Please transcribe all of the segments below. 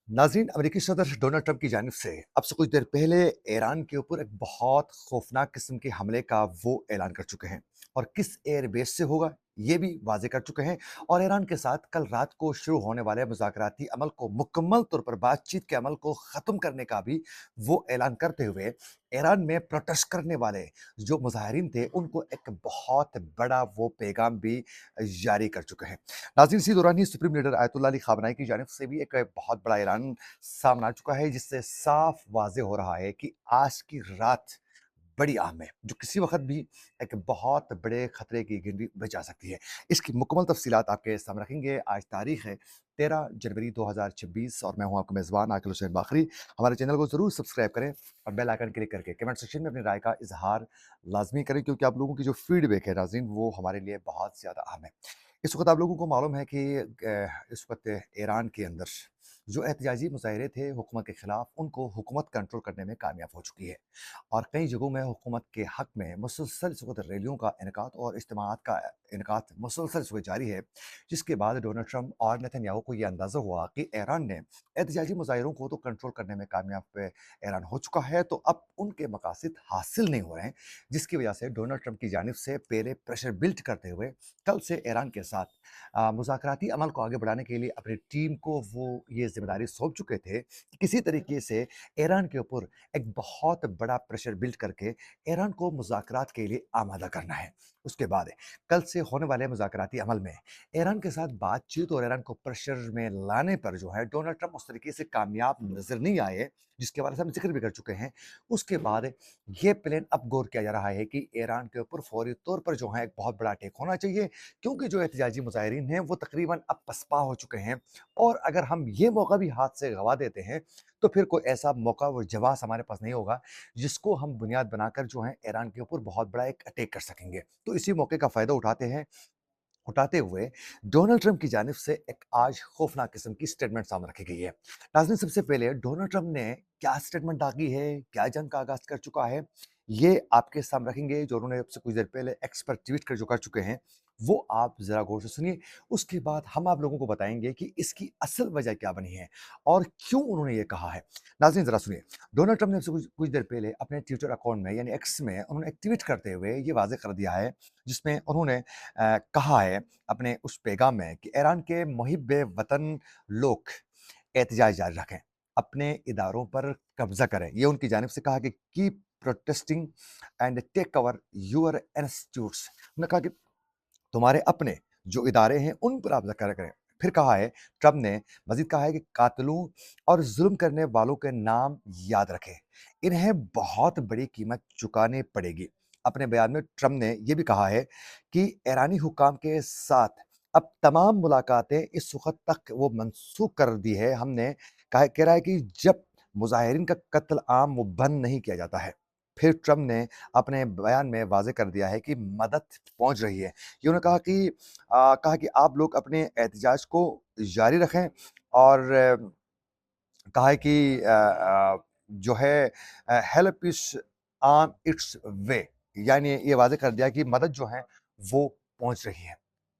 नाज़रीन, अमेरिकी सदर डोनाल्ड ट्रंप की जानिब से अब से कुछ देर पहले ईरान के ऊपर एक बहुत खौफनाक किस्म के हमले का वो ऐलान कर चुके हैं। और किस एयर बेस से होगा ये भी वाजे कर चुके हैं। और ईरान के साथ कल रात को शुरू होने वाले मुज़ाकराती अमल को, मुकम्मल तौर पर बातचीत के अमल को ख़त्म करने का भी वो ऐलान करते हुए ईरान में प्रोटेस्ट करने वाले जो मुजाहिरीन थे उनको एक बहुत बड़ा वो पैगाम भी जारी कर चुके हैं। नाज़रीन, इसी दौरान ही सुप्रीम लीडर आयतुल्लाह अली ख़ामनेई की जानिब से भी एक बहुत बड़ा ऐलान सामने आ चुका है, जिससे साफ वाज़ेह हो रहा है कि आज की रात बड़ी अहम है, जो किसी वक़्त भी एक बहुत बड़े ख़तरे की घंटी बजा सकती है। इसकी मुकम्मल तफ़सीलात आपके सामने रखेंगे। आज तारीख़ है 13 जनवरी 2026 और मैं हूँ आपका मेज़बान आकिल हुसैन बाखरी। हमारे चैनल को ज़रूर सब्सक्राइब करें और बेल आइकन क्लिक करके कमेंट सेक्शन में अपनी राय का इज़हार लाज़मी करें, क्योंकि आप लोगों की जो फ़ीडबैक है नाज़रीन, वो हमारे लिए बहुत ज़्यादा अहम है। इस वक़्त आप लोगों को मालूम है कि इस वक़्त ईरान के अंदर जो एहतजाजी मुज़ाहिरे थे हुकूमत के ख़िलाफ़, उनको हुकूमत कंट्रोल करने में कामयाब हो चुकी है। और कई जगहों में हुकूमत के हक़ में मुसलसल इस वक़्त रैलियों का इनेकाद और इज्तिमाआत का इनेकाद मुसलसल इस वक़्त जारी है, जिसके बाद डोनाल्ड ट्रंप और नेतन्याहू को ये अंदाज़ा हुआ कि ईरान ने एहतजाजी मुज़ाहिरों को तो कंट्रोल करने में कामयाब ईरान हो चुका है, तो अब उनके मकासद हासिल नहीं हो रहे हैं, जिसकी वजह से डोनाल्ड ट्रंप की जानिब से पहले प्रेशर बिल्ड करते हुए कल से ईरान के साथ मुज़ाकराती अमल को आगे बढ़ाने के लिए अपनी टीम को वो ये ज़िम्मेदारी सौंप चुके थे कि किसी तरीके से ईरान के ऊपर एक बहुत बड़ा प्रेशर बिल्ड करके ईरान को मुज़ाकरात के लिए आमादा करना है। उसके बाद कल से होने वाले मुज़ाकराती अमल में ईरान के साथ बातचीत और ईरान को प्रेशर में लाने पर जो है डोनाल्ड ट्रंप उस तरीके से कामयाब नज़र नहीं आए, जिसके बारे में हम ज़िक्र भी कर चुके हैं। उसके बाद ये प्लान अब गौर किया जा रहा है कि ईरान के ऊपर फौरी तौर पर जो है एक बहुत बड़ा अटैक होना चाहिए, क्योंकि जो एहतजाजी मुज़ाहिरीन हैं वो तकरीबन अब पसपा हो चुके हैं। और अगर हम ये मौका भी हाथ से गँवा देते हैं, तो फिर कोई ऐसा मौका व जवाज़ हमारे पास नहीं होगा, जिसको हम बुनियाद बनाकर जो है ईरान के ऊपर बहुत बड़ा एक अटैक कर सकेंगे। तो इसी मौके का फ़ायदा उठाते हुए डोनाल्ड ट्रंप की जानिब से एक आज खौफनाक किस्म की स्टेटमेंट सामने रखी गई है। नाज़रीन, सबसे पहले डोनाल्ड ट्रंप ने क्या स्टेटमेंट दागी है, क्या जंग का आगाज़ कर चुका है, ये आपके सामने रखेंगे। जो उन्होंने अब से कुछ देर पहले एक्स पर ट्वीट कर चुके हैं, वो आप ज़रा गौर से सुनिए। उसके बाद हम आप लोगों को बताएँगे कि इसकी असल वजह क्या बनी है और क्यों उन्होंने ये कहा है। नाज़रीन, ज़रा सुनिए। डोनाल्ड ट्रंप ने अब से कुछ कुछ देर पहले अपने ट्विटर अकाउंट में यानी एक्स में उन्होंने एक ट्वीट करते हुए ये वाज़ेह कर दिया है, जिसमें उन्होंने कहा है अपने उस पैगाम में कि ईरान के मुहिब्बे वतन लोग एहतजाज जारी रखें, अपने इदारों पर कब्ज़ा करें। ये उनकी जानिब से कहा कि keep protesting and take cover your institutes. उन्होंने कहा कि तुम्हारे अपने जो इदारे हैं उन पर आप ज़रा करें। फिर कहा है, ट्रंप ने मज़ीद कहा है कि कातिलों और ज़ुल्म करने वालों के नाम याद रखें, इन्हें बहुत बड़ी कीमत चुकानी पड़ेगी। अपने बयान में ट्रंप ने यह भी कहा है कि ईरानी हुक्काम के साथ अब तमाम मुलाकातें इस वक़्त तक वो मनसूख कर दी है। हमने कह रहा है कि जब मुज़ाहिरीन का कत्ल आम वो बंद नहीं किया जाता है। फिर ट्रंप ने अपने बयान में वाज़ेह कर दिया है कि मदद पहुँच रही है। ये उन्होंने कहा कि आप लोग अपने एहतजाज को जारी रखें और कहा है कि जो है हेल्प इज़ ऑन इट्स वे, यानी ये वाज़ेह कर दिया कि मदद जो है वो पहुँच रही है।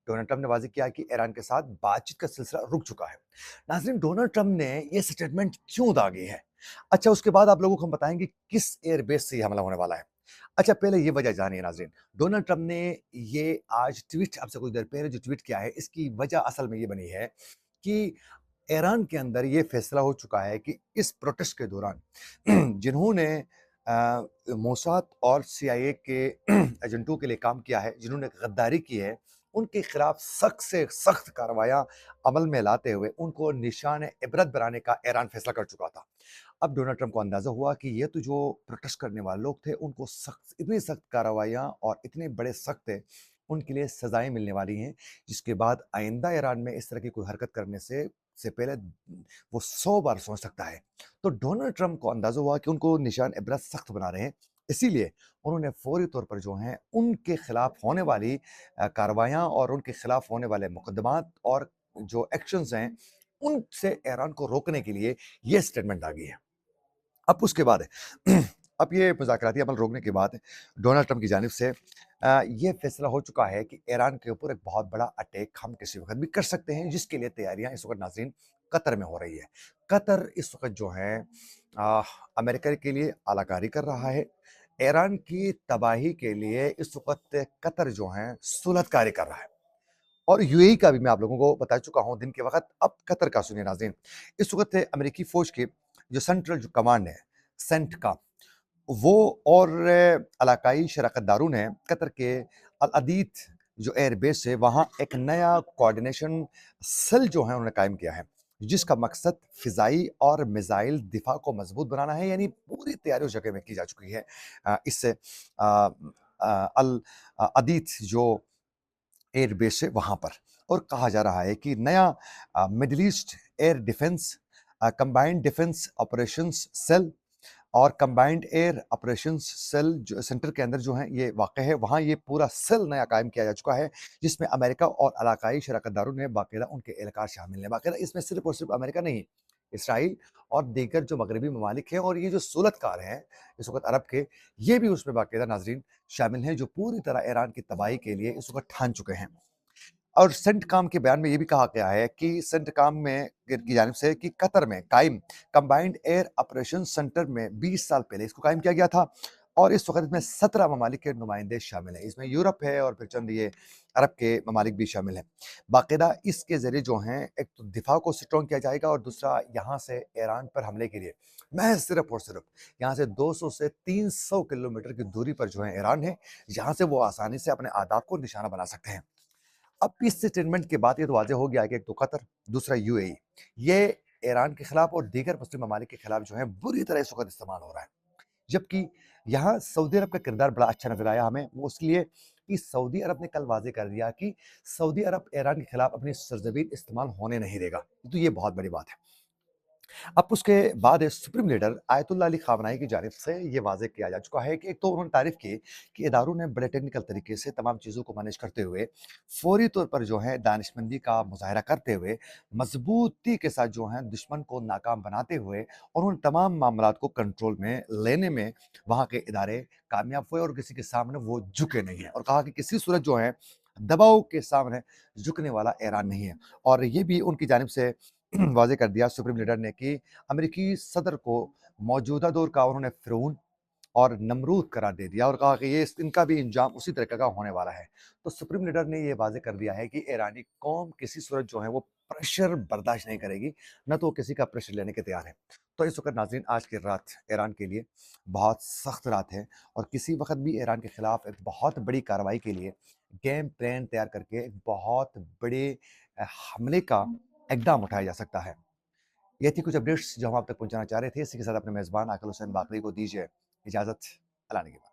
डोनाल्ड ट्रंप ने वाज़ेह किया कि ईरान के साथ बातचीत का सिलसिला रुक चुका है। नाज़रीन, डोनाल्ड ट्रंप ने ये स्टेटमेंट क्यों दागी है? अच्छा, उसके बाद आप लोगों को हम बताएँगे किस एयरबेस से ये हमला होने वाला है। अच्छा, पहले ये वजह जानिए नाज़रीन। डोनाल्ड ट्रंप ने ये आज ट्वीट अब से कुछ देर पहले जो ट्वीट किया है, इसकी वजह असल में ये बनी है कि ईरान के अंदर ये फैसला हो चुका है कि इस प्रोटेस्ट के दौरान जिन्होंने मोसाद और सीआईए के एजेंटों के लिए काम किया है, जिन्होंने गद्दारी की है, उनके खिलाफ सख्त से सख्त कार्रवाइयाँ अमल में लाते हुए उनको निशान इबरत बनाने का ईरान फैसला कर चुका था। अब डोनाल्ड ट्रंप को अंदाज़ा हुआ कि ये तो जो प्रोटेस्ट करने वाले लोग थे, उनको सख्त इतनी सख्त कार्रवाइयाँ और इतने बड़े सख्त उनके लिए सज़ाएँ मिलने वाली हैं, जिसके बाद आइंदा ईरान में इस तरह की कोई हरकत करने से पहले वो 100 बार सोच सकता है। तो डोनाल्ड ट्रंप को अंदाज़ा हुआ कि उनको निशान इबरत सख्त बना रहे हैं, इसीलिए उन्होंने फ़ौरी तौर पर जो हैं उनके खिलाफ होने वाली कार्रवाइयाँ और उनके खिलाफ होने वाले मुकदमात और जो एक्शंस हैं, उनसे ईरान को रोकने के लिए ये स्टेटमेंट आ गई है। अब उसके बाद अब ये मुज़ाकराती अमल रोकने के बाद डोनाल्ड ट्रंप की जानिब से ये फैसला हो चुका है कि ईरान के ऊपर एक बहुत बड़ा अटैक हम किसी वक़्त भी कर सकते हैं, जिसके लिए तैयारियाँ इस वक़्त नाज़रीन कतर में हो रही है। कतर इस वक़्त जो है अ, अमेरिका के लिए आलाकारी कर रहा है। ईरान की तबाही के लिए इस वक़्त कतर जो है सुलहकारी कर रहा है। और यूएई का भी मैं आप लोगों को बता चुका हूँ दिन के वक़्त, अब कतर का सुनिए नाज़रीन। इस वक़्त अमेरिकी फ़ौज की जो सेंट्रल जो कमांड है, सेंटका, वो और इलाकाई शराकत दारून हैं कतर के अल अदीद जो एयर बेस है, वहाँ एक नया कोऑर्डिनेशन सेल जो है उन्होंने कायम किया है, जिसका मकसद फ़िज़ाई और मिसाइल दिफ़ा को मज़बूत बनाना है, यानी पूरी तैयारी उस जगह में की जा चुकी है। इससे अल अदीद जो एयर बेस है वहाँ पर, और कहा जा रहा है कि नया Middle East air defence combined defence operations cell और कंबाइंड एयर ऑपरेशंस सेल जो सेंटर के अंदर जो है ये वाक़ है, वहाँ ये पूरा सेल नया कायम किया जा चुका है, जिसमें अमेरिका और इलाकाई शराकतदारों ने बाकायदा उनके एहलकार शामिल हैं। बाकायदा इसमें सिर्फ़ और सिर्फ़ अमेरिका नहीं, इसराइल और दीगर जो मगरबी ममालिक हैं और ये जो सूलतकार हैं इस वक़्त अरब के, ये भी उसमें बाकायदा नाज़रीन शामिल हैं, जो पूरी तरह ईरान की तबाही के लिए इस वक़्त ठान चुके हैं। और सेंटकाम के बयान में ये भी कहा गया है कि सेंटकाम में की जानिब से कि कतर में कायम कंबाइंड एयर ऑपरेशन सेंटर में 20 साल पहले इसको कायम किया गया था, और इस वक़्त इसमें 17 ममालिक के नुमाइंदे शामिल हैं। इसमें यूरोप है और फिर चंद ये अरब के ममालिक भी शामिल हैं। बाकायदा इसके ज़रिए जो हैं एक तो दिफा को स्ट्रॉन्ग किया जाएगा, और दूसरा यहाँ से ईरान पर हमले के लिए महज़ सिर्फ़ और सिर्फ़ यहाँ से 200 से 300 किलोमीटर की दूरी पर जो है ईरान है, जहाँ से वो आसानी से अपने अहदाफ को निशाना बना सकते हैं। अब इस स्टेटमेंट के बाद ये तो वाज़ेह हो गया है कि एक तो कतर, दूसरा यूएई, ये ईरान के खिलाफ और दीगर मुस्लिम ममालिक के खिलाफ जो है बुरी तरह इस वक़्त इस्तेमाल हो रहा है। जबकि यहाँ सऊदी अरब का किरदार बड़ा अच्छा नज़र आया हमें, वो इसलिए कि सऊदी अरब ने कल वाज़ेह कर दिया कि सऊदी अरब ईरान के खिलाफ अपनी सरज़मीन इस्तेमाल होने नहीं देगा। तो ये बहुत बड़ी बात है। अब उसके बाद सुप्रीम लीडर आयतुल्लाह अली खामनाई की जानिब से ये वाज़ेह किया जा चुका है कि एक तो उन्होंने तारीफ़ की कि इदारों ने बड़े टेक्निकल तरीके से तमाम चीज़ों को मैनेज करते हुए, फ़ौरी तौर पर जो है दानिशमंदी का मुज़ाहिरा करते हुए, मज़बूती के साथ जो है दुश्मन को नाकाम बनाते हुए और उन तमाम मामलात को कंट्रोल में लेने में वहाँ के इदारे कामयाब हुए, और किसी के सामने वो झुके नहीं हैं, और कहा कि किसी सूरत जो है दबाव के सामने झुकने वाला ईरान नहीं है। और ये भी उनकी जानिब से वाज़ेह कर दिया सुप्रीम लीडर ने कि अमेरिकी सदर को मौजूदा दौर का उन्होंने फ़िरौन और नमरूद करार दे दिया, और कहा कि ये इनका भी अंजाम उसी तरीके का होने वाला है। तो सुप्रीम लीडर ने ये वाज़ेह कर दिया है कि ईरानी कौम किसी सूरत जो है वो प्रेशर बर्दाश्त नहीं करेगी, ना तो वो किसी का प्रेशर लेने के तैयार है। तो इस वक़्त नाज़रीन आज की रात ईरान के लिए बहुत सख्त रात है, और किसी वक़्त भी ईरान के खिलाफ एक बहुत बड़ी कार्रवाई के लिए गेम प्लान तैयार करके एक बहुत बड़े हमले का इक़दाम उठाया जा सकता है। ये थी कुछ अपडेट्स जो हम आप तक पहुँचाना चाह रहे थे। इसी के साथ अपने मेज़बान आकिल हुसैन बाकरी को दीजिए इजाज़त। अल्लाह निगहबान।